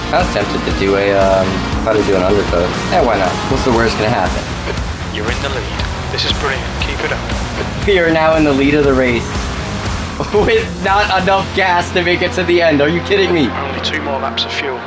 I was tempted to do try to do an undercut. Yeah, why not? What's the worst gonna happen? You're in the lead. This is brilliant. Keep it up. You're now in the lead of the race. With not enough gas to make it to the end. Are you kidding me? Only 2 more laps of fuel.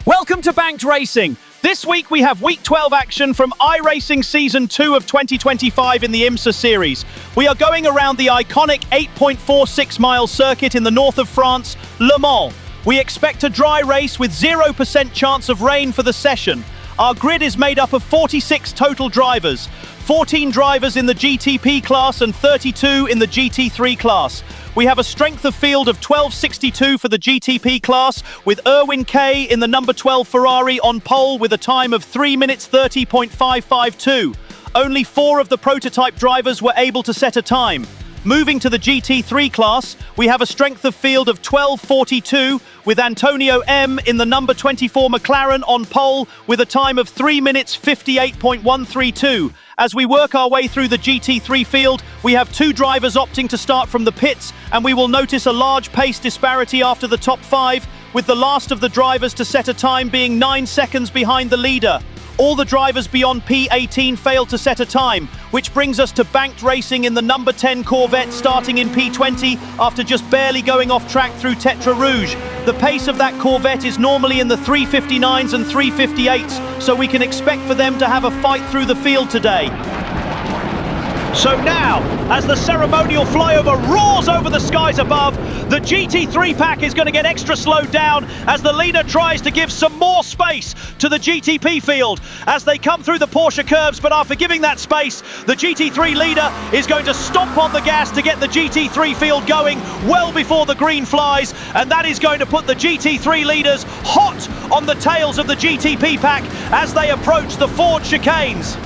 Welcome to Banked Racing. This week we have Week 12 action from iRacing Season 2 of 2025 in the IMSA series. We are going around the iconic 8.46 mile circuit in the north of France, Le Mans. We expect a dry race with 0% chance of rain for the session. Our grid is made up of 46 total drivers, 14 drivers in the GTP class and 32 in the GT3 class. We have a strength of field of 1262 for the GTP class, with Erwin Kay in the number 12 Ferrari on pole with a time of 3 minutes 30.552. Only 4 of the prototype drivers were able to set a time. Moving to the GT3 class, we have a strength of field of 1242 with Antonio M in the number 24 McLaren on pole with a time of 3 minutes 58.132. As we work our way through the GT3 field, we have 2 drivers opting to start from the pits, and we will notice a large pace disparity after the top 5, with the last of the drivers to set a time being 9 seconds behind the leader. All the drivers beyond P18 failed to set a time, which brings us to Banked Racing in the number 10 Corvette starting in P20 after just barely going off track through Tetra Rouge. The pace of that Corvette is normally in the 359s and 358s, so we can expect for them to have a fight through the field today. So now, as the ceremonial flyover roars over the skies above, the GT3 pack is going to get extra slowed down as the leader tries to give some more space to the GTP field as they come through the Porsche curves, but after giving that space, the GT3 leader is going to stomp on the gas to get the GT3 field going well before the green flies, and that is going to put the GT3 leaders hot on the tails of the GTP pack as they approach the Ford chicanes.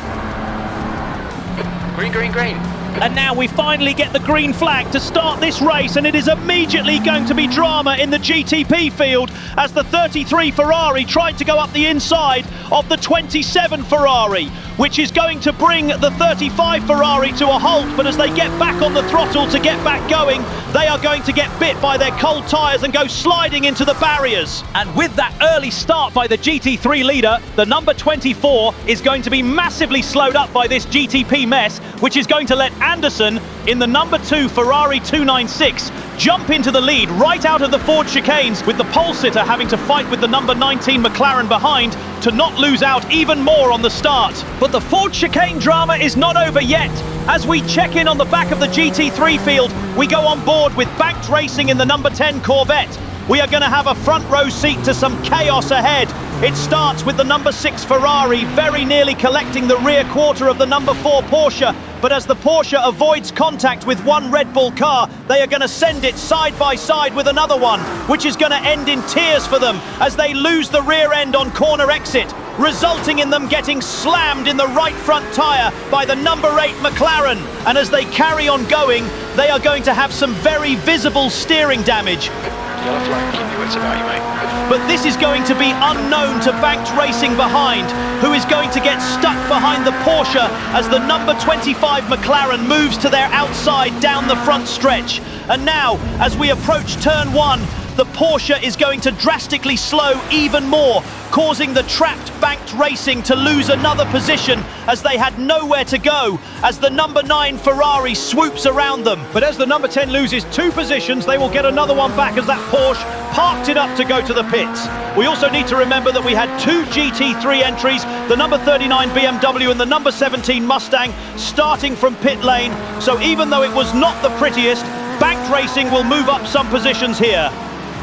Green, green, green. And now we finally get the green flag to start this race, and it is immediately going to be drama in the GTP field as the 33 Ferrari tried to go up the inside of the 27 Ferrari, which is going to bring the 35 Ferrari to a halt. But as they get back on the throttle to get back going, they are going to get bit by their cold tyres and go sliding into the barriers. And with that early start by the GT3 leader, the number 24 is going to be massively slowed up by this GTP mess, which is going to let Anderson in the number 2 Ferrari 296 jump into the lead right out of the Ford chicanes, with the pole sitter having to fight with the number 19 McLaren behind to not lose out even more on the start. But the Ford chicane drama is not over yet. As we check in on the back of the GT3 field, we go on board with Banked Racing in the number 10 Corvette. We are going to have a front row seat to some chaos ahead. It starts with the number 6 Ferrari very nearly collecting the rear quarter of the number 4 Porsche, but as the Porsche avoids contact with one Red Bull car, they are going to send it side by side with another one, which is going to end in tears for them as they lose the rear end on corner exit, resulting in them getting slammed in the right front tyre by the number 8 McLaren. And as they carry on going, they are going to have some very visible steering damage. Yellow flag, keep your wits about you, mate. But this is going to be unknown to Banked Racing behind, who is going to get stuck behind the Porsche as the number 25 McLaren moves to their outside down the front stretch. And now, as we approach turn 1, the Porsche is going to drastically slow even more, causing the trapped Banked Racing to lose another position as they had nowhere to go as the number 9 Ferrari swoops around them. But as the number 10 loses 2 positions, they will get another one back as that Porsche parked it up to go to the pits. We also need to remember that we had 2 GT3 entries, the number 39 BMW and the number 17 Mustang, starting from pit lane. So even though it was not the prettiest, Banked Racing will move up some positions here.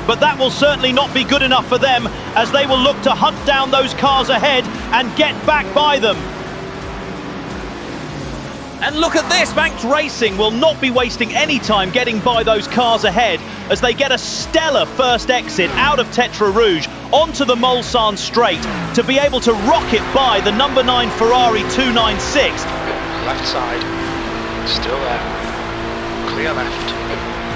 But that will certainly not be good enough for them as they will look to hunt down those cars ahead and get back by them. And look at this, Banked Racing will not be wasting any time getting by those cars ahead as they get a stellar first exit out of Tetra Rouge onto the Mulsanne straight to be able to rocket by the number 9 Ferrari 296. Left side, still there, clear left.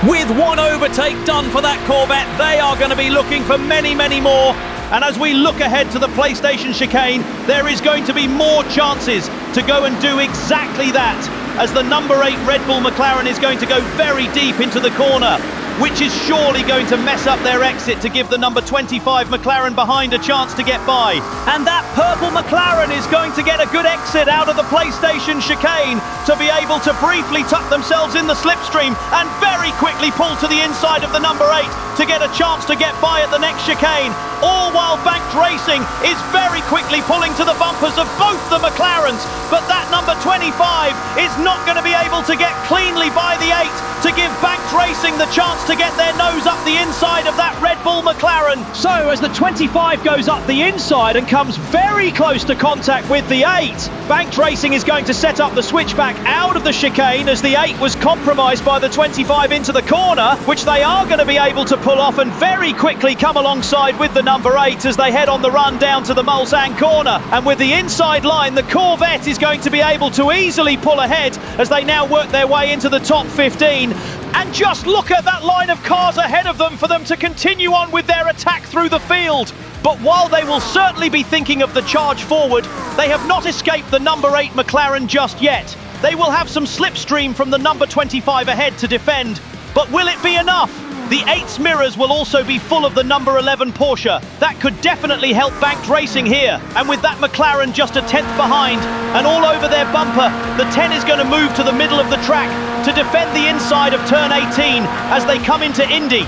With one overtake done for that Corvette, they are going to be looking for many, many more. And as we look ahead to the PlayStation chicane, there is going to be more chances to go and do exactly that, as the number 8 Red Bull McLaren is going to go very deep into the corner. which is surely going to mess up their exit to give the number 25 McLaren behind a chance to get by. And that purple McLaren is going to get a good exit out of the PlayStation chicane to be able to briefly tuck themselves in the slipstream and very quickly pull to the inside of the number 8 to get a chance to get by at the next chicane, all while Banked Racing is very quickly pulling to the bumpers of both the McLarens, but that number 25 is not going to be able to get cleanly by the 8 to give Banked Racing the chance to get their nose up the inside of that Red Bull McLaren. So as the 25 goes up the inside and comes very close to contact with the 8, Banked Racing is going to set up the switchback out of the chicane as the 8 was compromised by the 25 into the corner, which they are going to be able to pull off and very quickly come alongside with the number 8 as they head on the run down to the Mulsanne corner. And with the inside line, the Corvette is going to be able to easily pull ahead as they now work their way into the top 15. And just look at that line of cars ahead of them for them to continue on with their attack through the field. But while they will certainly be thinking of the charge forward, they have not escaped the number 8 McLaren just yet. They will have some slipstream from the number 25 ahead to defend, but will it be enough? The 8's mirrors will also be full of the number 11 Porsche. That could definitely help Banked Racing here. And with that McLaren just a 10th behind and all over their bumper, the 10 is going to move to the middle of the track to defend the inside of turn 18 as they come into Indy.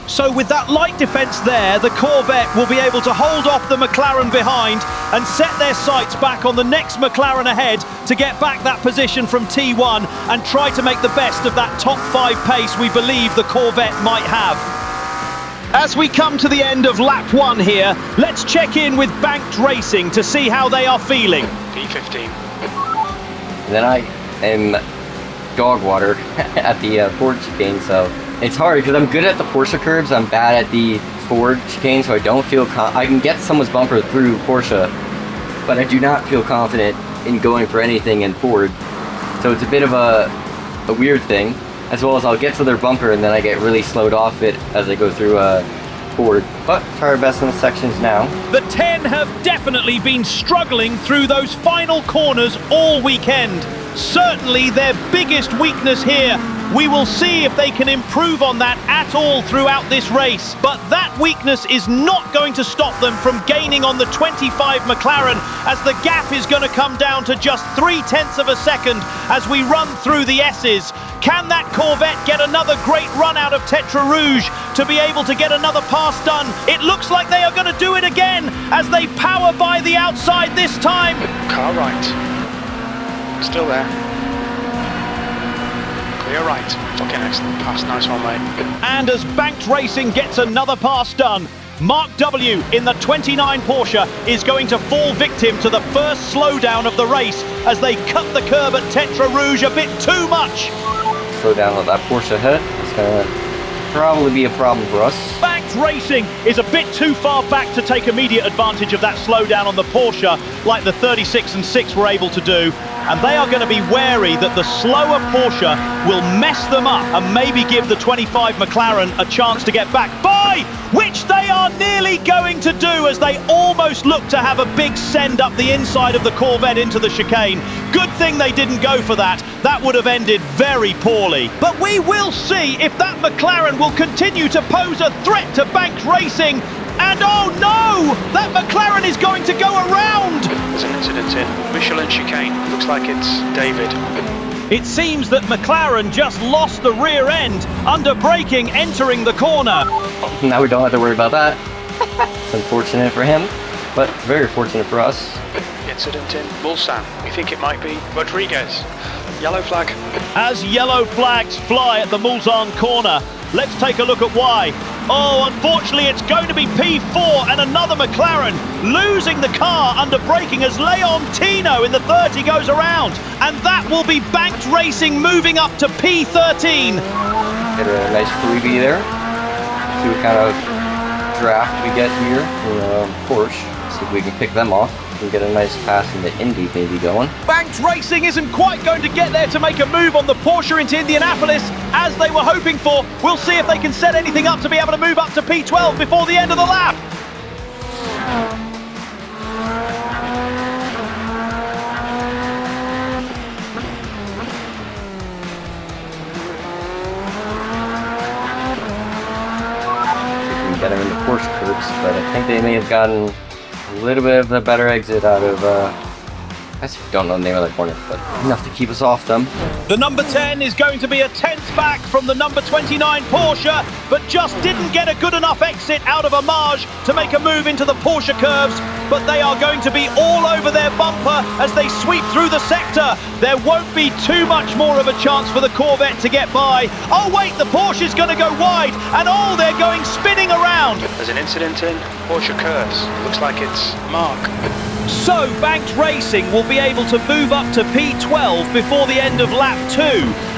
So with that light defence there, the Corvette will be able to hold off the McLaren behind and set their sights back on the next McLaren ahead to get back that position from T1 and try to make the best of that top 5 pace we believe the Corvette might have. As we come to the end of lap 1 here, let's check in with Banked Racing to see how they are feeling. P15. Then I am dog watered at the Ford chicane, so it's hard because I'm good at the Porsche curves. I'm bad at the Ford chicane, so I don't feel I can get someone's bumper through Porsche, but I do not feel confident in going for anything in Ford. So it's a bit of a weird thing, as well as I'll get to their bumper and then I get really slowed off it as I go through Ford. But try our best in the sections now. The 10 have definitely been struggling through those final corners all weekend. Certainly their biggest weakness here. We will see if they can improve on that at all throughout this race. But that weakness is not going to stop them from gaining on the 25 McLaren as the gap is going to come down to just 0.3 of a second as we run through the S's. Can that Corvette get another great run out of Tetra Rouge to be able to get another pass done? It looks like they are going to do it again as they power by the outside this time. Car right. Still there. Clear right. Fucking excellent pass. Nice one, mate. And as Banked Racing gets another pass done, Mark W in the 29 Porsche is going to fall victim to the first slowdown of the race as they cut the curb at Tetra Rouge a bit too much. Slow down with that Porsche ahead. It's going to probably be a problem for us. Banked Racing is a bit too far back to take immediate advantage of that slowdown on the Porsche like the 36 and 6 were able to do, and they are going to be wary that the slower Porsche will mess them up and maybe give the 25 McLaren a chance to get back by, which they are nearly going to do as they almost look to have a big send up the inside of the Corvette into the chicane. Good thing they didn't go for that. That would have ended very poorly. But we will see if that McLaren will continue to pose a threat to Banked Racing. And oh no! That McLaren is going to go around! There's an incident in Michelin chicane. Looks like it's David. It seems that McLaren just lost the rear end under braking entering the corner. Now we don't have to worry about that. It's unfortunate for him, but very fortunate for us. Incident in Mulsanne. We think it might be Rodriguez. Yellow flag. As yellow flags fly at the Mulsanne corner, let's take a look at why. Oh, unfortunately, it's going to be P4 and another McLaren losing the car under braking as Leon Tino in the 30 goes around. And that will be Banked Racing moving up to P13. Get a nice freebie there. See what kind of draft we get here in Porsche. See if we can pick them off. We get a nice pass in the Indy maybe going. Banked Racing isn't quite going to get there to make a move on the Porsche into Indianapolis as they were hoping for. We'll see if they can set anything up to be able to move up to P12 before the end of the lap. think they may have gotten a little bit of a better exit out of, I don't know the name of that corner, but enough to keep us off them. The number 10 is going to be a tenth back from the number 29 Porsche, but just didn't get a good enough exit out of a marge to make a move into the Porsche curves, but they are going to be all over their bumper as they sweep through the sector. There won't be too much more of a chance for the Corvette to get by. Oh wait, the Porsche is going to go wide, and oh, they're going spinning around. There's an incident in Porsche curves. Looks like it's Mark. So Banked Racing will be able to move up to P12 before the end of lap 2,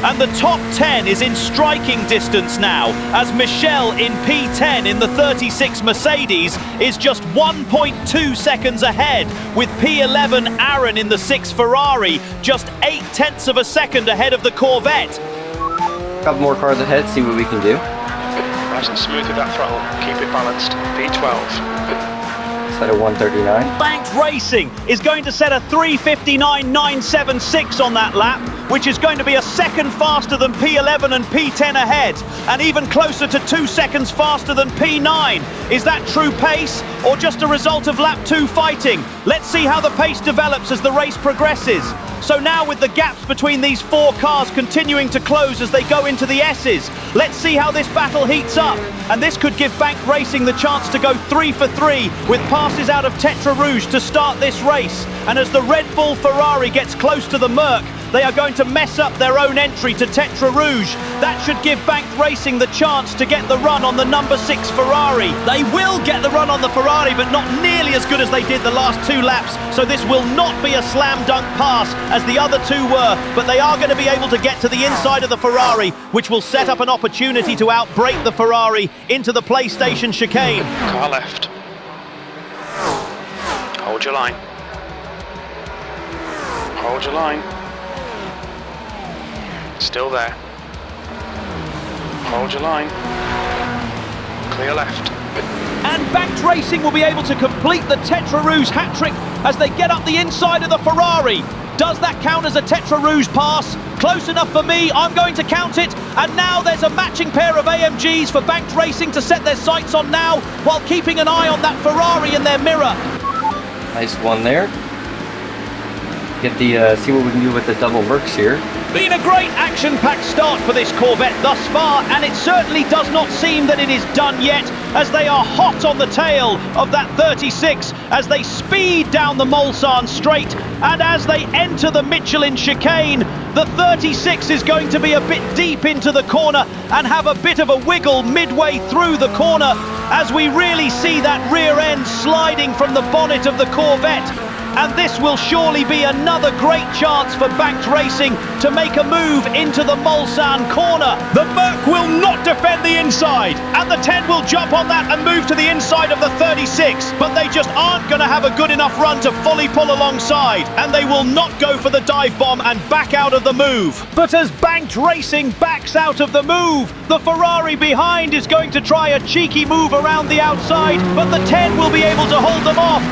and the top 10 is in striking distance now, as Michel in P10 in the 36 Mercedes is just 1.2 seconds ahead, with P11 Aaron in the 6 Ferrari just 0.8 of a second ahead of the Corvette. Couple more cars ahead, see what we can do. Nice and smooth with that throttle. Keep it balanced. P12. Set a 139. Banked Racing is going to set a 3:59.976 on that lap, which is going to be a second faster than P11 and P10 ahead, and even closer to 2 seconds faster than P9. Is that true pace, or just a result of lap 2 fighting? Let's see how the pace develops as the race progresses. So now with the gaps between these 4 cars continuing to close as they go into the S's, let's see how this battle heats up. And this could give Banked Racing the chance to go 3 for 3 with passes out of Tetra Rouge to start this race. And as the Red Bull Ferrari gets close to the Merc, they are going to mess up their own entry to Tetra Rouge. That should give Banked Racing the chance to get the run on the number 6 Ferrari. They will get the run on the Ferrari, but not nearly as good as they did the last 2 laps. So this will not be a slam dunk pass as the other 2 were, but they are going to be able to get to the inside of the Ferrari, which will set up an opportunity to outbrake the Ferrari into the PlayStation chicane. Car left. Hold your line. Hold your line. Still there. Hold your line. Clear left. And Banked Racing will be able to complete the Tetra Rouge hat-trick as they get up the inside of the Ferrari. Does that count as a Tetra Rouge pass? Close enough for me, I'm going to count it. And now there's a matching pair of AMGs for Banked Racing to set their sights on now, while keeping an eye on that Ferrari in their mirror. Nice one there. Get the, see what we can do with the double Mercs here. Been a great action-packed start for this Corvette thus far, and it certainly does not seem that it is done yet, as they are hot on the tail of that 36 as they speed down the Mulsanne straight, and as they enter the Michelin chicane, the 36 is going to be a bit deep into the corner and have a bit of a wiggle midway through the corner as we really see that rear end sliding from the bonnet of the Corvette. And this will surely be another great chance for Banked Racing to make a move into the Mulsanne corner. The Merc will not defend the inside, and the 10 will jump on that and move to the inside of the 36, but they just aren't going to have a good enough run to fully pull alongside, and they will not go for the dive bomb and back out of the move. But as Banked Racing backs out of the move, the Ferrari behind is going to try a cheeky move around the outside, but the 10 will be able to hold them off.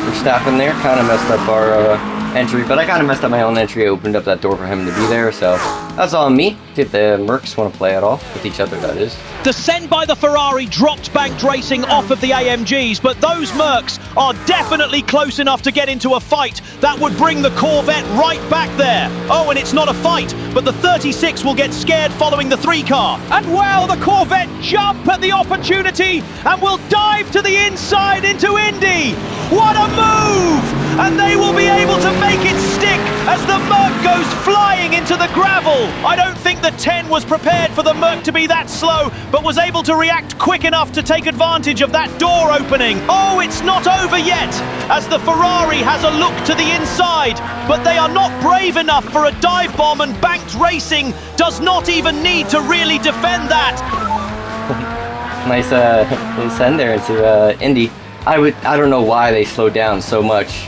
Verstappen there kind of messed up our entry, but I kind of messed up my own entry. I opened up that door for him to be there, so that's on me. If the Mercs want to play it off with each other, that is. The send by the Ferrari dropped Banked Racing off of the AMGs, but those Mercs are definitely close enough to get into a fight that would bring the Corvette right back there. Oh, and it's not a fight, but the 36 will get scared following the 3 car. And wow, the Corvette jump at the opportunity and will dive to the inside into Indy. What a move! And they will be able to make it stick as the Merc goes flying into the gravel. I don't think the 10 was prepared for the Merc to be that slow, but was able to react quick enough to take advantage of that door opening. Oh, it's not over yet, as the Ferrari has a look to the inside, but they are not brave enough for a dive bomb, and Banked Racing does not even need to really defend that. Nice little send there into Indy. I don't know why they slowed down so much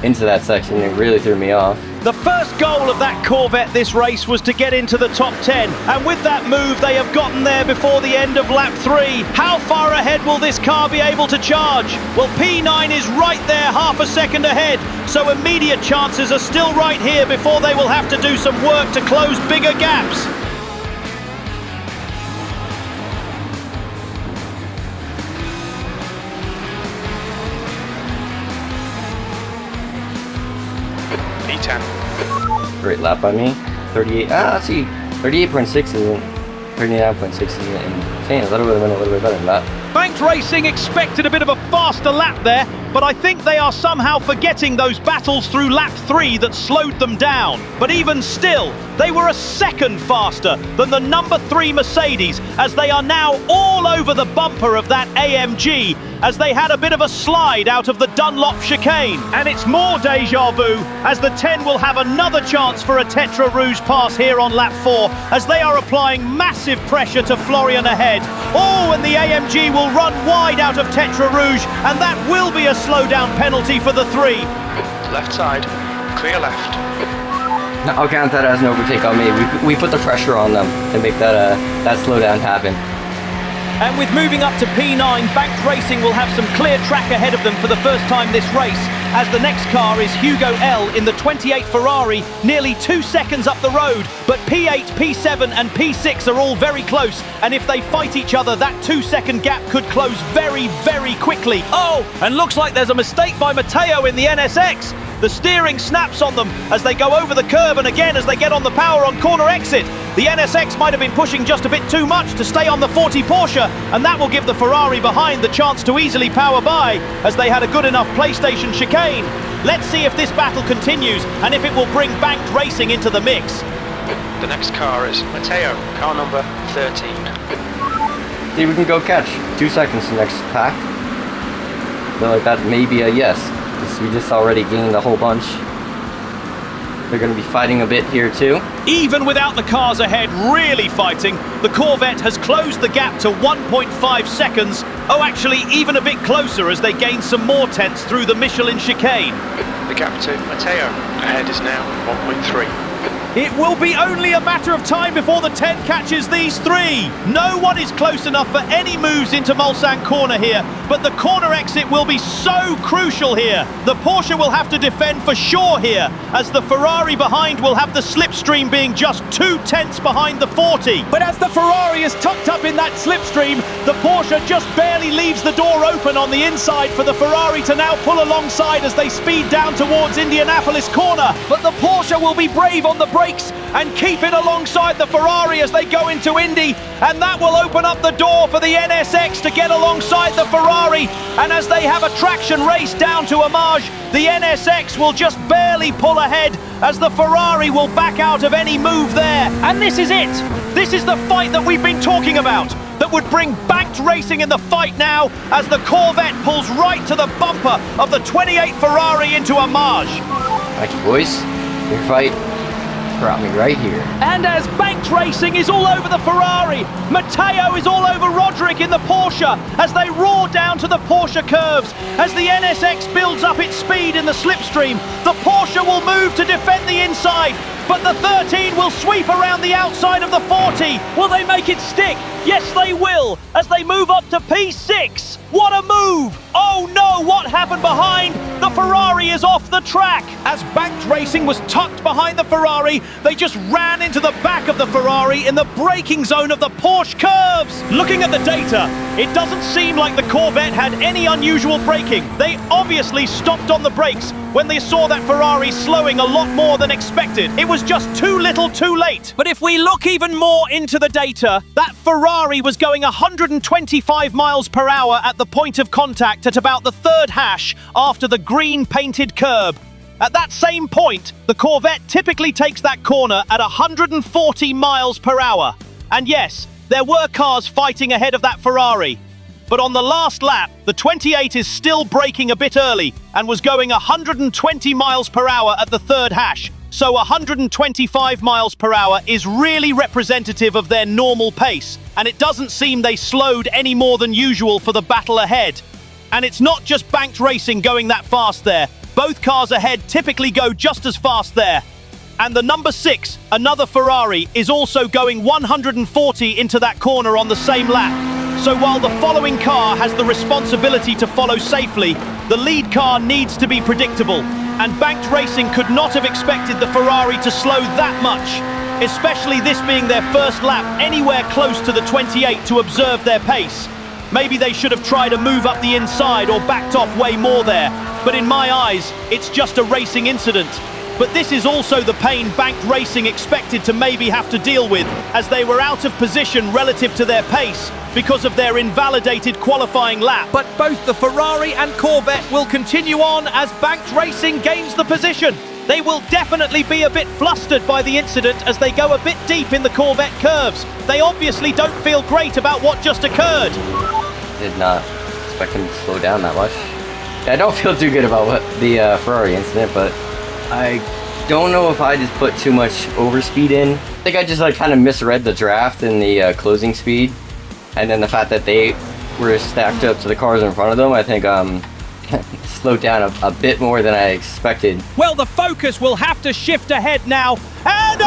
into that section. It really threw me off. The first goal of that Corvette this race was to get into the top 10, and with that move they have gotten there before the end of lap 3. How far ahead will this car be able to charge? Well, P9 is right there, half a second ahead, so immediate chances are still right here before they will have to do some work to close bigger gaps. P10. Great lap by me. 38. Let's see. 38.6 isn't. 39.6 isn't insane. That would have been a little bit better than that. Banked Racing expected a bit of a faster lap there, but I think they are somehow forgetting those battles through lap 3 that slowed them down. But even still, they were a second faster than the number 3 Mercedes, as they are now all over the bumper of that AMG, as they had a bit of a slide out of the Dunlop chicane. And it's more deja vu, as the 10 will have another chance for a Tetra Rouge pass here on lap 4, as they are applying massive pressure to Florian ahead. Oh, and the AMG will run wide out of Tetra Rouge, and that will be a slowdown penalty for the 3. Left side, clear left. I'll count that as an overtake on me. We put the pressure on them to make that slowdown happen. And with moving up to P9, Banked Racing will have some clear track ahead of them for the first time this race, as the next car is Hugo L in the 28 Ferrari, nearly 2 seconds up the road. But P8, P7 and P6 are all very close, and if they fight each other, that 2-second gap could close very, very quickly. Oh, and looks like there's a mistake by Matteo in the NSX. The steering snaps on them as they go over the curb, and again as they get on the power on corner exit. The NSX might have been pushing just a bit too much to stay on the 40 Porsche, and that will give the Ferrari behind the chance to easily power by, as they had a good enough PlayStation chicane. Let's see if this battle continues, and if it will bring Banked Racing into the mix. The next car is Matteo, car number 13. See if we can go catch. 2 seconds the next pack. Feel like that may be a yes. We just already gained a whole bunch. They're going to be fighting a bit here too. Even without the cars ahead really fighting, the Corvette has closed the gap to 1.5 seconds. Oh, actually even a bit closer as they gain some more tenths through the Michelin chicane. The gap to Matteo ahead is now 1.3. It will be only a matter of time before the 10 catches these 3. No one is close enough for any moves into Mulsanne corner here, but the corner exit will be so crucial here. The Porsche will have to defend for sure here, as the Ferrari behind will have the slipstream being just 2 tenths behind the 40. But as the Ferrari is tucked up in that slipstream, the Porsche just barely leaves the door open on the inside for the Ferrari to now pull alongside as they speed down towards Indianapolis corner. But the Porsche will be brave on the brakes and keep it alongside the Ferrari as they go into Indy, and that will open up the door for the NSX to get alongside the Ferrari. And as they have a traction race down to Homage, the NSX will just barely pull ahead as the Ferrari will back out of any move there. And this is it. This is the fight that we've been talking about, that would bring Banked Racing in the fight now, as the Corvette pulls right to the bumper of the 28 Ferrari into Homage. Thank you, boys. Your fight brought me right here. And as Banked Racing is all over the Ferrari, Matteo is all over Roderick in the Porsche as they roar down to the Porsche curves. As the NSX builds up its speed in the slipstream, the Porsche will move to defend the inside, but the 13 will sweep around the outside of the 40. Will they make it stick? Yes, they will, as they move up to P6. What a move! Oh no, what happened behind? The Ferrari is off the track. As Banked Racing was tucked behind the Ferrari, they just ran into the back of the Ferrari in the braking zone of the Porsche curves. Looking at the data, it doesn't seem like the Corvette had any unusual braking. They obviously stopped on the brakes when they saw that Ferrari slowing a lot more than expected. It was just too little too late. But if we look even more into the data, that Ferrari was going 125 miles per hour at the point of contact at about the 3rd hash after the green painted curb. At that same point, the Corvette typically takes that corner at 140 miles per hour. And yes, there were cars fighting ahead of that Ferrari. But on the last lap, the 28 is still braking a bit early and was going 120 miles per hour at the 3rd hash. So 125 miles per hour is really representative of their normal pace, and it doesn't seem they slowed any more than usual for the battle ahead. And it's not just Banked Racing going that fast there. Both cars ahead typically go just as fast there. And the number 6, another Ferrari, is also going 140 into that corner on the same lap. So while the following car has the responsibility to follow safely, the lead car needs to be predictable. And Banked Racing could not have expected the Ferrari to slow that much, especially this being their first lap anywhere close to the 28 to observe their pace. Maybe they should have tried a move up the inside or backed off way more there, but in my eyes, it's just a racing incident. but this is also the pain Banked Racing expected to maybe have to deal with, as they were out of position relative to their pace because of their invalidated qualifying lap. But both the Ferrari and Corvette will continue on as Banked Racing gains the position. They will definitely be a bit flustered by the incident as they go a bit deep in the Corvette curves. They obviously don't feel great about what just occurred. Did not expect him to slow down that much. I don't feel too good about what the Ferrari incident, but I don't know if I just put too much overspeed in. I think I just like kind of misread the draft and the closing speed, and then the fact that they were stacked up to the cars in front of them. I think slowed down a bit more than I expected. Well, the focus will have to shift ahead now. And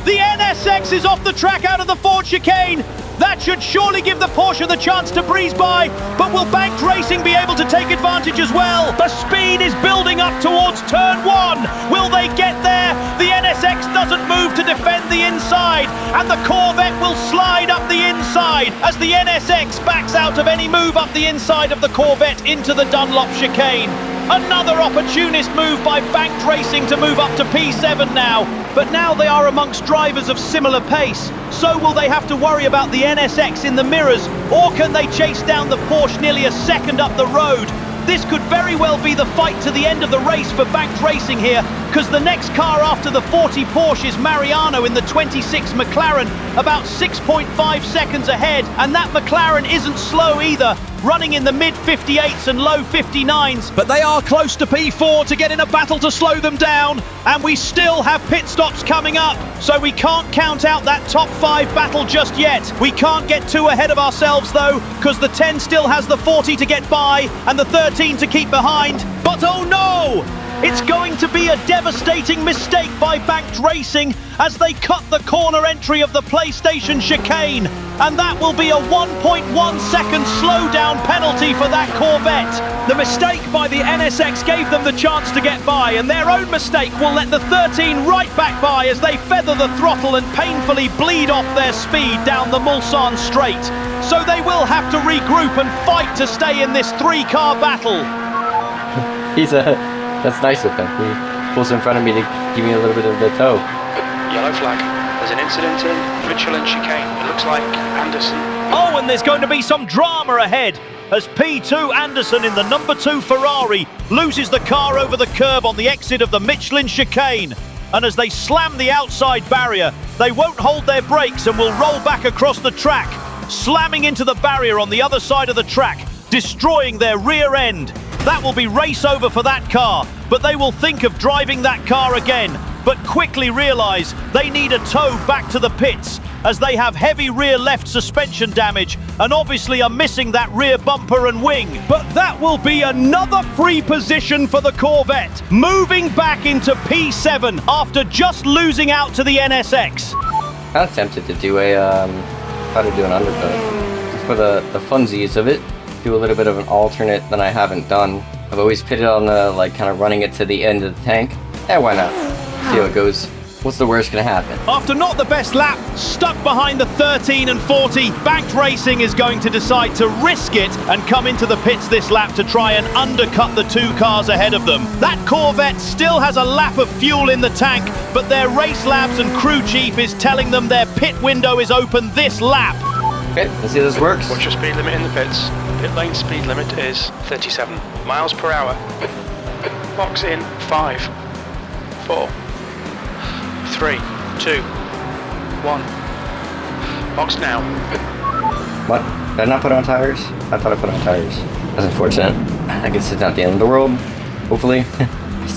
the NSX is off the track out of the Ford chicane. That should surely give the Porsche the chance to breeze by, but will Banked Racing be able to take advantage as well? The speed is building up towards turn 1. Will they get there? The NSX doesn't move to defend the inside, and the Corvette will slide up the inside as the NSX backs out of any move up the inside of the Corvette into the Dunlop chicane. Another opportunist move by Banked Racing to move up to P7 now. But now they are amongst drivers of similar pace. So will they have to worry about the NSX in the mirrors, or can they chase down the Porsche nearly a second up the road? This could very well be the fight to the end of the race for Banked Racing here, because the next car after the 40 Porsche is Mariano in the 26 McLaren, about 6.5 seconds ahead, and that McLaren isn't slow either, running in the mid-58s and low 59s. But they are close to P4 to get in a battle to slow them down, and we still have pit stops coming up, so we can't count out that top 5 battle just yet. We can't get too ahead of ourselves though, because the 10 still has the 40 to get by and the 13 to keep behind. But oh no! It's going to be a devastating mistake by Banked Racing as they cut the corner entry of the PlayStation chicane, and that will be a 1.1 second slowdown penalty for that Corvette. The mistake by the NSX gave them the chance to get by, and their own mistake will let the 13 right back by as they feather the throttle and painfully bleed off their speed down the Mulsanne straight. So they will have to regroup and fight to stay in this 3-car battle. That's nice of him. He pulls in front of me to give me a little bit of the toe. Yellow flag. There's an incident in Michelin chicane. It looks like Anderson. Oh, and there's going to be some drama ahead as P2 Anderson in the number 2 Ferrari loses the car over the curb on the exit of the Michelin chicane. And as they slam the outside barrier, they won't hold their brakes and will roll back across the track, slamming into the barrier on the other side of the track, destroying their rear end. That will be race over for that car, but they will think of driving that car again, but quickly realise they need a tow back to the pits as they have heavy rear left suspension damage and obviously are missing that rear bumper and wing. But that will be another free position for the Corvette, moving back into P7 after just losing out to the NSX. Kind of tempted to do try to do an undercut, just for the funsies of it. Do a little bit of an alternate than I haven't done. I've always pitted on the kind of running it to the end of the tank. Why not? See how it goes. What's the worst gonna happen? After not the best lap, stuck behind the 13 and 40, Banked Racing is going to decide to risk it and come into the pits this lap to try and undercut the 2 cars ahead of them. That Corvette still has a lap of fuel in the tank, but their race labs and crew chief is telling them their pit window is open this lap. Okay, let's see if this works. What's your speed limit in the pits? Pit lane speed limit is 37 miles per hour. Box in 5, 4, 3, 2, 1. Box now. What? Did I not put on tires? I thought I put on tires. That's unfortunate. I guess it's not the end of the world, hopefully.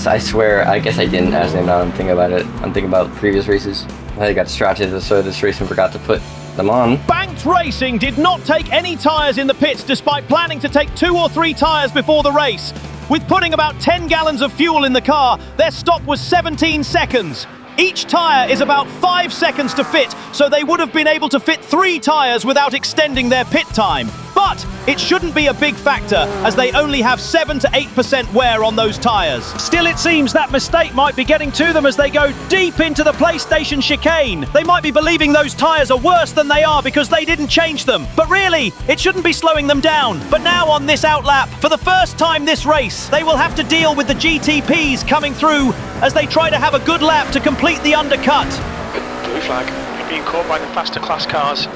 I swear, I guess I didn't actually. Now I'm thinking about it. I'm thinking about previous races. I got distracted, so this race and forgot to put them on. Banked Racing did not take any tyres in the pits despite planning to take 2 or 3 tyres before the race. With putting about 10 gallons of fuel in the car, their stop was 17 seconds. Each tyre is about 5 seconds to fit, so they would have been able to fit 3 tyres without extending their pit time. But But it shouldn't be a big factor, as they only have 7 to 8% wear on those tyres. Still, it seems that mistake might be getting to them as they go deep into the PlayStation chicane. They might be believing those tyres are worse than they are because they didn't change them. But really, it shouldn't be slowing them down. But now on this outlap, for the first time this race, they will have to deal with the GTPs coming through as they try to have a good lap to complete the undercut. Blue flag. You're being caught by the faster class cars.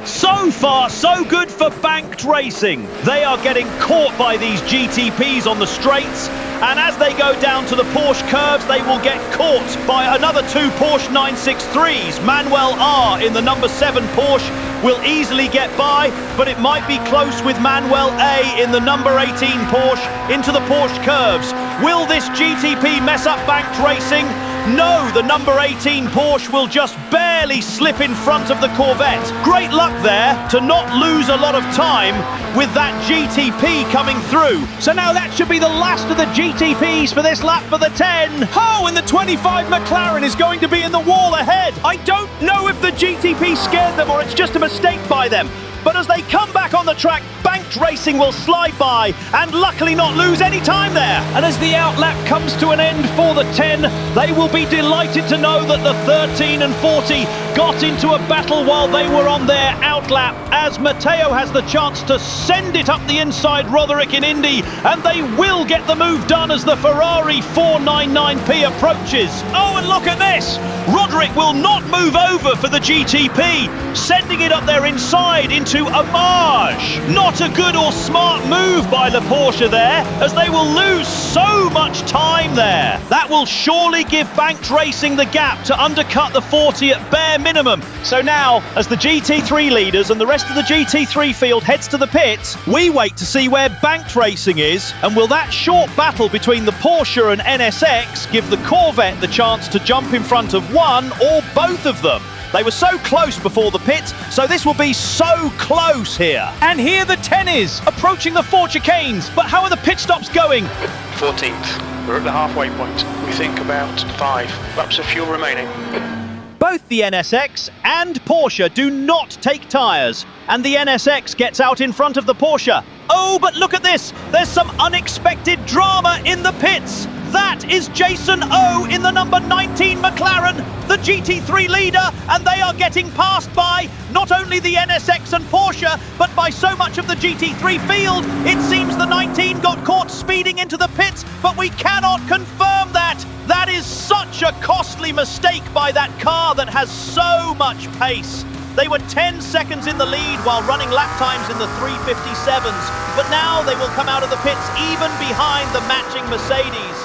So far, so good for Banked Racing. They are getting caught by these GTPs on the straights, and as they go down to the Porsche curves, they will get caught by another 2 Porsche 963s. Manuel R in the number 7 Porsche will easily get by, but it might be close with Manuel A in the number 18 Porsche into the Porsche curves. Will this GTP mess up Banked Racing? No, the number 18 Porsche will just barely slip in front of the Corvette. Great luck there to not lose a lot of time with that GTP coming through. So now that should be the last of the GTPs for this lap for the 10. Oh, and the 25 McLaren is going to be in the wall ahead. I don't know if the GTP scared them or it's just a mistake by them. But as they come back on the track, Banked Racing will slide by and luckily not lose any time there. And as the outlap comes to an end for the 10, they will be delighted to know that the 13 and 40 got into a battle while they were on their outlap, as Matteo has the chance to send it up the inside Roderick in Indy, and they will get the move done as the Ferrari 499P approaches. Oh, and look at this! Roderick will not move over for the GTP, sending it up there inside into a marge. Not a good or smart move by the Porsche there, as they will lose so much time there. That will surely give Banked Racing the gap to undercut the 40 at bare minimum. So now, as the GT3 leaders and the rest of the GT3 field heads to the pits, we wait to see where Banked Racing is, and will that short battle between the Porsche and NSX give the Corvette the chance to jump in front of one or both of them? They were so close before the pit, so this will be so close here. And here the 10 is, approaching the 4 chicanes. But how are the pit stops going? 14th. We're at the halfway point. We think about 5 laps of fuel remaining. Both the NSX and Porsche do not take tyres, and the NSX gets out in front of the Porsche. Oh, but look at this! There's some unexpected drama in the pits. That is Jason O in the number 19 McLaren, the GT3 leader, and they are getting passed by not only the NSX and Porsche, but by so much of the GT3 field. It seems the 19 got caught speeding into the pits, but we cannot confirm that. That is such a costly mistake by that car that has so much pace. They were 10 seconds in the lead while running lap times in the 357s, but now they will come out of the pits even behind the matching Mercedes.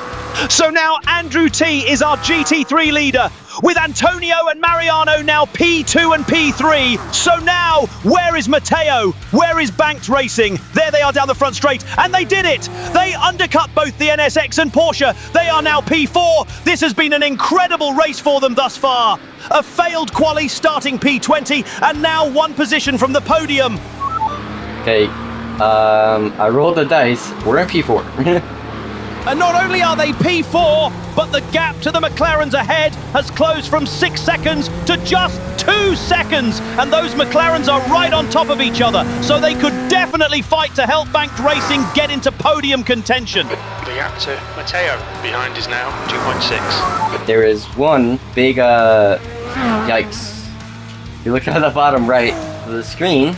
So now Andrew T is our GT3 leader, with Antonio and Mariano now P2 and P3. So now, where is Matteo? Where is Banked Racing? There they are down the front straight, and they did it! They undercut both the NSX and Porsche. They are now P4. This has been an incredible race for them thus far. A failed quali starting P20, and now 1 position from the podium. Okay, I rolled the dice. We're in P4. And not only are they P4, but the gap to the McLarens ahead has closed from 6 seconds to just 2 seconds. And those McLarens are right on top of each other, so they could definitely fight to help Banked Racing get into podium contention. The gap to Matteo behind is now 2.6. There is one big, yikes. If you look at the bottom right of the screen,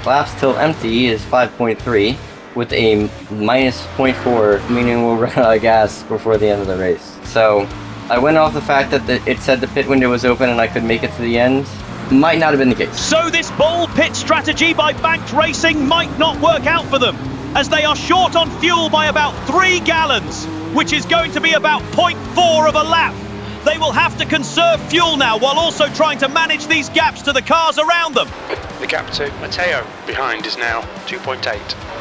laps till empty is 5.3. with a minus 0.4, meaning we'll run out of gas before the end of the race. So I went off the fact that it said the pit window was open and I could make it to the end. Might not have been the case. So this bold pit strategy by Banked Racing might not work out for them, as they are short on fuel by about 3 gallons, which is going to be about 0.4 of a lap. They will have to conserve fuel now while also trying to manage these gaps to the cars around them. The gap to Matteo behind is now 2.8.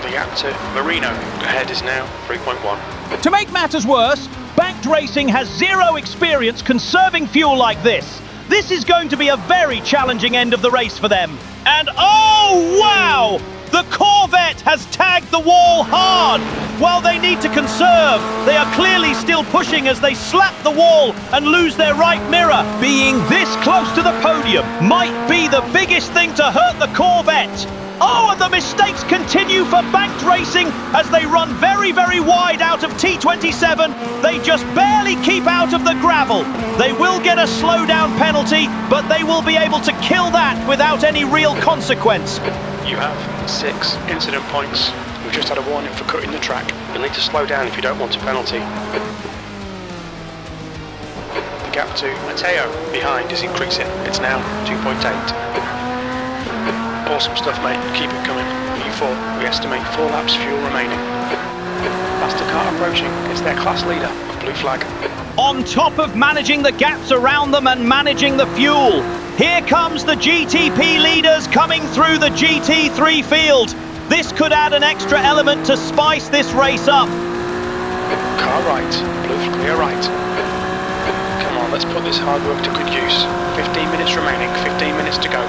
The gap to Marino ahead is now 3.1. To make matters worse, Banked Racing has 0 experience conserving fuel like this. This is going to be a very challenging end of the race for them. And oh wow! The Corvette has tagged the wall hard. While they need to conserve, they are clearly still pushing as they slap the wall and lose their right mirror. Being this close to the podium might be the biggest thing to hurt the Corvette. Oh, and the mistakes continue for Banked Racing as they run very, very wide out of T27. They just barely keep out of the gravel. They will get a slowdown penalty, but they will be able to kill that without any real consequence. You have 6 incident points. We've just had a warning for cutting the track. You'll need to slow down if you don't want a penalty. The gap to Matteo behind is increasing. It's now 2.8. Awesome stuff, mate. Keep it coming. U4, we estimate 4 laps fuel remaining. Faster car approaching. It's their class leader. Blue flag. On top of managing the gaps around them and managing the fuel, here comes the GTP leaders coming through the GT3 field. This could add an extra element to spice this race up. Car right. Blue clear right. Come on, let's put this hard work to good use. 15 minutes remaining. 15 minutes to go.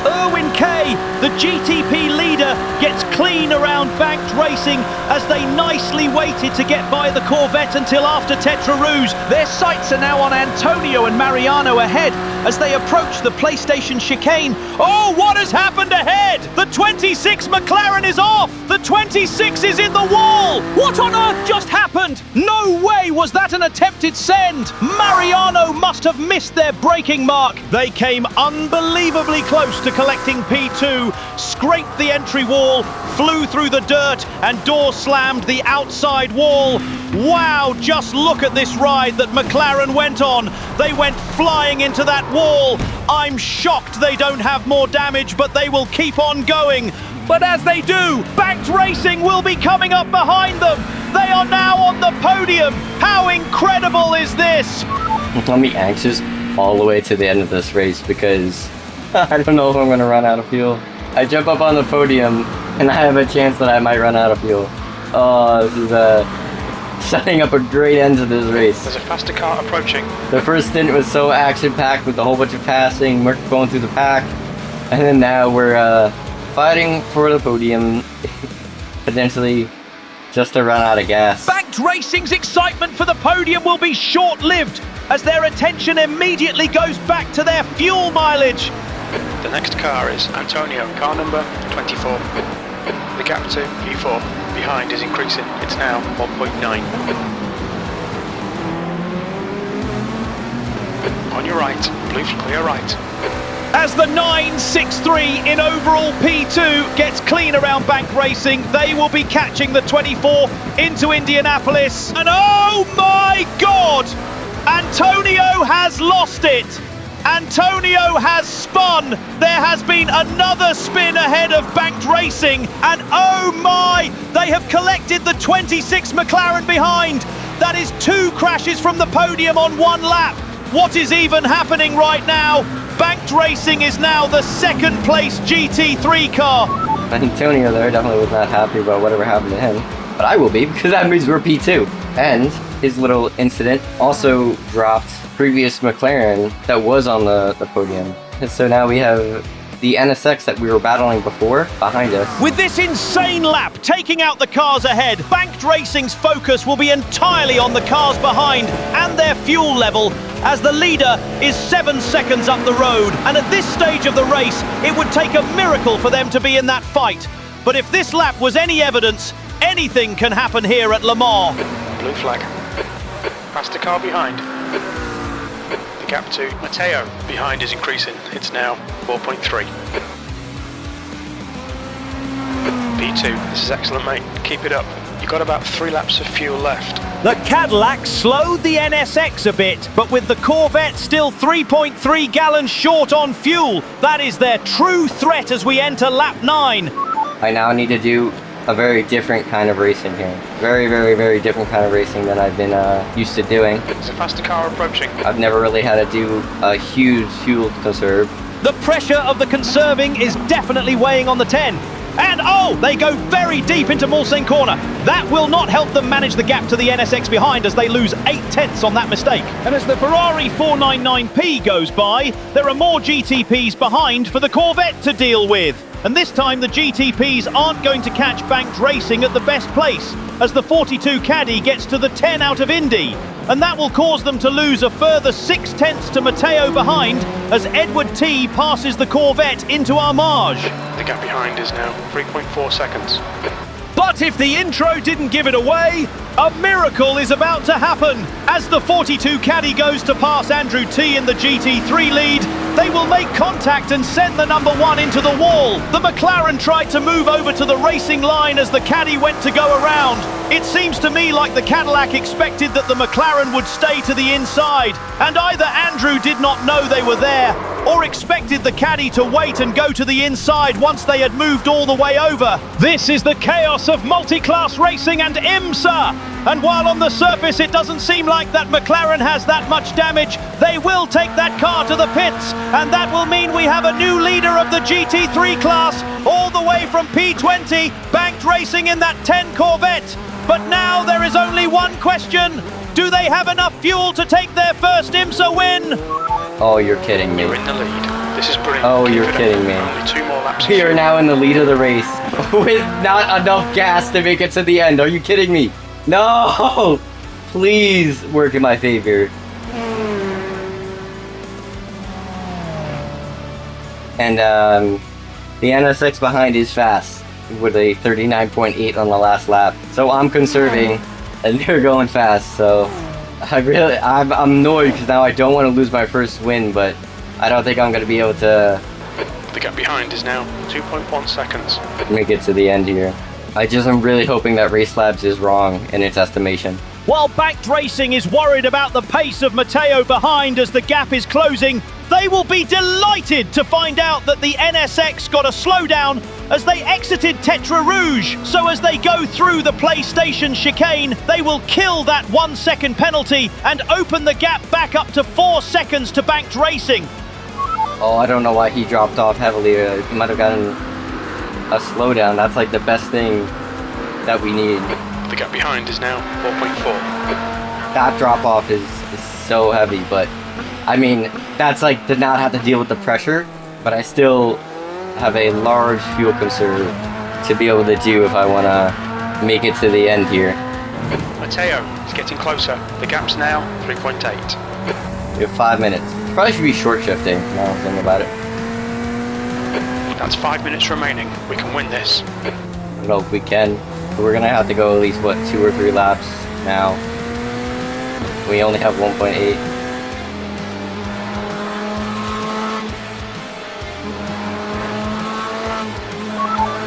Erwin K, the GTP leader, gets clean around Banked Racing as they nicely waited to get by the Corvette until after Tetra Rouge. Their sights are now on Antonio and Mariano ahead as they approach the PlayStation chicane. Oh, what has happened ahead? The 26 McLaren is off! The 26 is in the wall! What on earth just happened? No way was that an attempted send! Mariano must have missed their braking mark. They came unbelievably close to collecting P2, scraped the entry wall, flew through the dirt and door slammed the outside wall. Wow, just look at this ride that McLaren went on. They went flying into that wall. I'm shocked they don't have more damage, but they will keep on going. But as they do, Banked Racing will be coming up behind them. They are now on the podium. How incredible is this? I'll be anxious all the way to the end of this race because I don't know if I'm going to run out of fuel. I jump up on the podium and I have a chance that I might run out of fuel. Oh, this is setting up a great end to this race. There's a faster car approaching. The first stint was so action-packed with a whole bunch of passing, we're going through the pack, and then now we're fighting for the podium, potentially just to run out of gas. Banked Racing's excitement for the podium will be short-lived as their attention immediately goes back to their fuel mileage. The next car is Antonio, car number 24. The gap to U4 behind is increasing. It's now 1.9. On your right, blue clear right. As the 963 in overall P2 gets clean around Banked Racing, they will be catching the 24 into Indianapolis. And oh my God! Antonio has lost it! Antonio has spun. There has been another spin ahead of Banked Racing, and oh my, they have collected the 26 McLaren behind. That is 2 crashes from the podium on 1 lap. What is even happening right now? Banked Racing is now the 2nd place GT3 car. Antonio there definitely was not happy about whatever happened to him, but I will be because that means we're P2. And his little incident also dropped previous McLaren that was on the podium. And so now we have the NSX that we were battling before behind us. With this insane lap taking out the cars ahead, Banked Racing's focus will be entirely on the cars behind and their fuel level, as the leader is 7 seconds up the road. And at this stage of the race, it would take a miracle for them to be in that fight. But if this lap was any evidence, anything can happen here at Le Mans. Blue flag. Faster car behind. The gap to Matteo behind is increasing. It's now 4.3. P2, this is excellent, mate. Keep it up. You've got about 3 laps of fuel left. The Cadillac slowed the NSX a bit, but with the Corvette still 3.3 gallons short on fuel, that is their true threat as we enter lap 9. I now need to do a very different kind of racing here. Very, very, very different kind of racing than I've been used to doing. There's a faster car approaching. I've never really had to do a huge fuel conserve. The pressure of the conserving is definitely weighing on the 10. And oh, they go very deep into Mulsanne corner. That will not help them manage the gap to the NSX behind as they lose 8/10 on that mistake. And as the Ferrari 499P goes by, there are more GTPs behind for the Corvette to deal with. And this time the GTPs aren't going to catch Banked Racing at the best place, as the 42 Caddy gets to the 10 out of Indy. And that will cause them to lose a further 6/10 to Matteo behind, as Edward T passes the Corvette into Armage. The gap behind is now 3.4 seconds. But if the intro didn't give it away, a miracle is about to happen. As the 42 Caddy goes to pass Andrew T in the GT3 lead, they will make contact and send the number 1 into the wall. The McLaren tried to move over to the racing line as the Caddy went to go around. It seems to me like the Cadillac expected that the McLaren would stay to the inside, and either Andrew did not know they were there, or expected the Caddy to wait and go to the inside once they had moved all the way over. This is the chaos of multi-class racing and IMSA. And while on the surface it doesn't seem like that McLaren has that much damage, they will take that car to the pits, and that will mean we have a new leader of the GT3 class, all the way from P20, Banked Racing in that 10 Corvette. But now there is only one question: do they have enough fuel to take their first IMSA win? Oh, you're kidding me. You're in the lead. This is brilliant. Oh, Keep you're it up. kidding me. Only 2 more laps. We are now in the lead of the race with not enough gas to make it to the end. Are you kidding me? No! Please work in my favor. And the NSX behind is fast with a 39.8 on the last lap. So I'm conserving and they're going fast. So I'm annoyed because now I don't want to lose my first win, but I don't think I'm going to be able to The gap behind is now 2.1 seconds. make it to the end here. I'm really hoping that Race Labs is wrong in its estimation. While Banked Racing is worried about the pace of Matteo behind as the gap is closing, they will be delighted to find out that the NSX got a slowdown as they exited Tetra Rouge. So as they go through the PlayStation chicane, they will kill that 1 second penalty and open the gap back up to 4 seconds to Banked Racing. Oh, I don't know why he dropped off heavily. He might have gotten a slowdown. That's like the best thing that we need. The gap behind is now 4.4. That drop off is so heavy, but I mean, that's like to not have to deal with the pressure, but I still have a large fuel conserve to be able to do if I want to make it to the end here. Matteo is getting closer. The gap's now 3.8. We have 5 minutes. Probably should be short shifting now I'm thinking about it. That's 5 minutes remaining. We can win this. I don't know if we can. But we're gonna have to go at least, what, 2 or 3 laps now. We only have 1.8.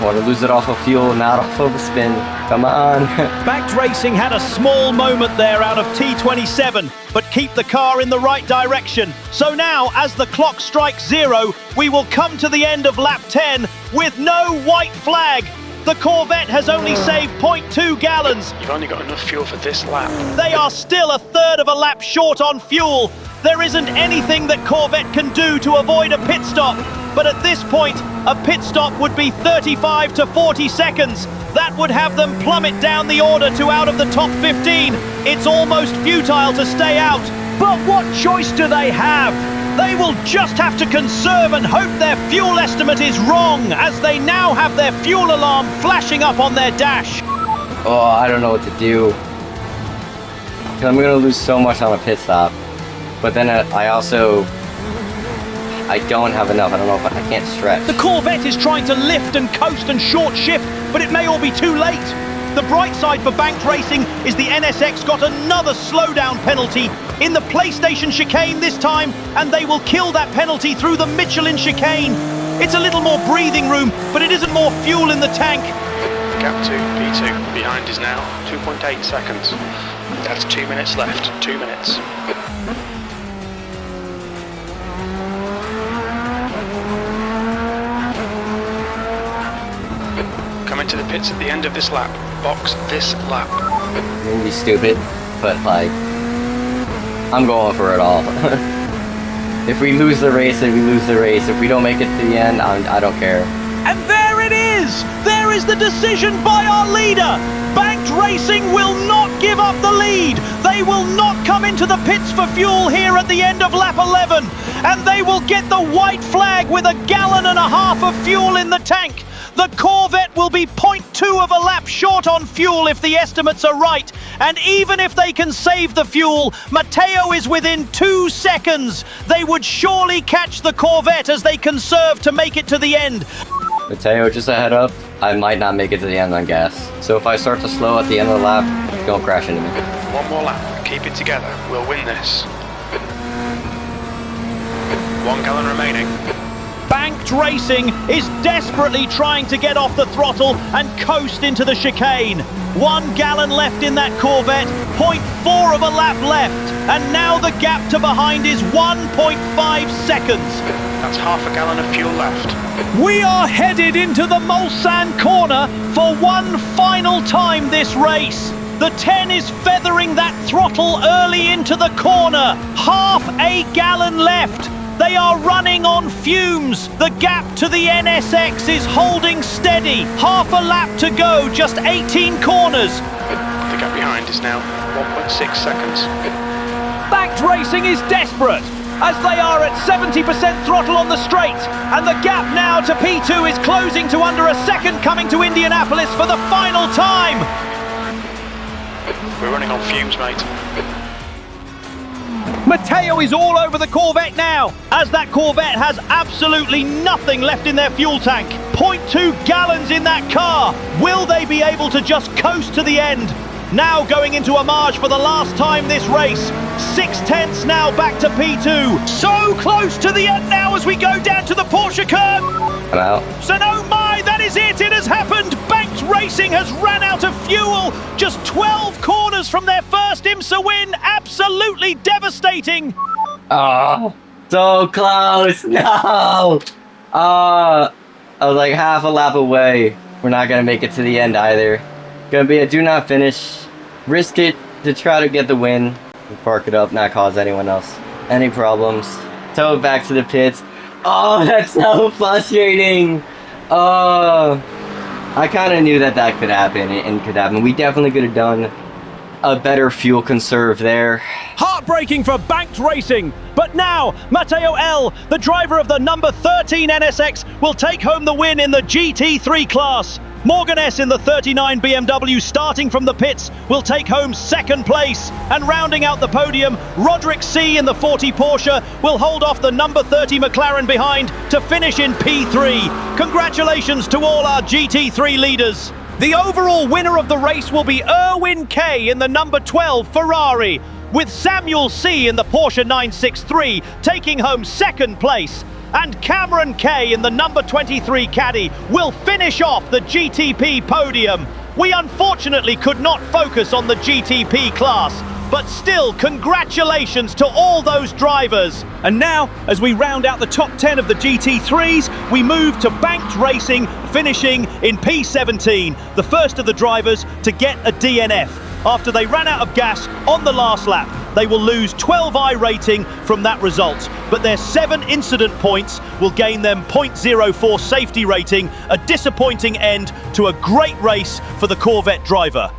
Want to lose it off of fuel, not off of a spin. Come on. Banked Racing had a small moment there out of T27, but keep the car in the right direction. So now, as the clock strikes 0, we will come to the end of lap 10 with no white flag. The Corvette has only saved 0.2 gallons. You've only got enough fuel for this lap. They are still a third of a lap short on fuel. There isn't anything that Corvette can do to avoid a pit stop. But at this point, a pit stop would be 35 to 40 seconds. That would have them plummet down the order to out of the top 15. It's almost futile to stay out. But what choice do they have? They will just have to conserve and hope their fuel estimate is wrong, as they now have their fuel alarm flashing up on their dash. Oh, I don't know what to do. 'Cause I'm gonna lose so much on a pit stop. But then I don't have enough. I don't know if I can't stretch. The Corvette is trying to lift and coast and short shift, but it may all be too late. The bright side for Banked Racing is the NSX got another slowdown penalty in the PlayStation chicane this time, and they will kill that penalty through the Michelin chicane. It's a little more breathing room, but it isn't more fuel in the tank. Gap to P2 behind is now 2.8 seconds. That's 2 minutes left. 2 minutes. Come into the pits at the end of this lap. Box this lap. It's gonna be stupid, but like, I'm going for it all. If we lose the race, then we lose the race. If we don't make it to the end, I don't care. And there it is! There is the decision by our leader! Banked Racing will not give up the lead. They will not come into the pits for fuel here at the end of lap 11. And they will get the white flag with 1.5 gallons of fuel in the tank. The Corvette will be 0.2 of a lap short on fuel if the estimates are right. And even if they can save the fuel, Matteo is within 2 seconds. They would surely catch the Corvette as they conserve to make it to the end. Matteo, just a head up, I might not make it to the end on gas. So if I start to slow at the end of the lap, don't crash into me. One more lap, keep it together, we'll win this. 1 gallon remaining. Banked Racing is desperately trying to get off the throttle and coast into the chicane. 1 gallon left in that Corvette, 0.4 of a lap left, and now the gap to behind is 1.5 seconds. That's 0.5 gallon of fuel left. We are headed into the Mulsanne corner for one final time this race. The 10 is feathering that throttle early into the corner. 0.5 gallon left. They are running on fumes. The gap to the NSX is holding steady. 0.5 lap to go, just 18 corners. The gap behind is now 1.6 seconds. Banked Racing is desperate as they are at 70% throttle on the straight. And the gap now to P2 is closing to under a second, coming to Indianapolis for the final time. We're running on fumes, mate. Matteo is all over the Corvette now, as that Corvette has absolutely nothing left in their fuel tank. 0.2 gallons in that car. Will they be able to just coast to the end? Now going into a marge for the last time this race. 6/10 now back to P2. So close to the end now as we go down to the Porsche curb. I'm out. So oh my, that is it. It has happened. Banked Racing has ran out of fuel. Just 12 corners from their first IMSA win. Absolutely devastating. Oh, so close. No. I was like 0.5 lap away. We're not going to make it to the end either. Going to be a do not finish. Risk it to try to get the win. Park it up, not cause anyone else any problems. Tow it back to the pits. Oh, that's so frustrating. Oh, I kind of knew that could happen and could happen. We definitely could have done a better fuel conserve there. Heartbreaking for Banked Racing. But now, Matteo L., the driver of the number 13 NSX, will take home the win in the GT3 class. Morgan S. in the 39 BMW starting from the pits will take home second place. And rounding out the podium, Roderick C. in the 40 Porsche will hold off the number 30 McLaren behind to finish in P3. Congratulations to all our GT3 leaders. The overall winner of the race will be Erwin K. in the number 12 Ferrari, with Samuel C. in the Porsche 963 taking home second place. And Cameron K. in the number 23 Caddy will finish off the GTP podium. We unfortunately could not focus on the GTP class, but still, congratulations to all those drivers. And now, as we round out the top 10 of the GT3s, we move to Banked Racing, finishing in P17, the first of the drivers to get a DNF. After they ran out of gas on the last lap, they will lose 12 iRating from that result, but their 7 incident points will gain them 0.04 safety rating, a disappointing end to a great race for the Corvette driver.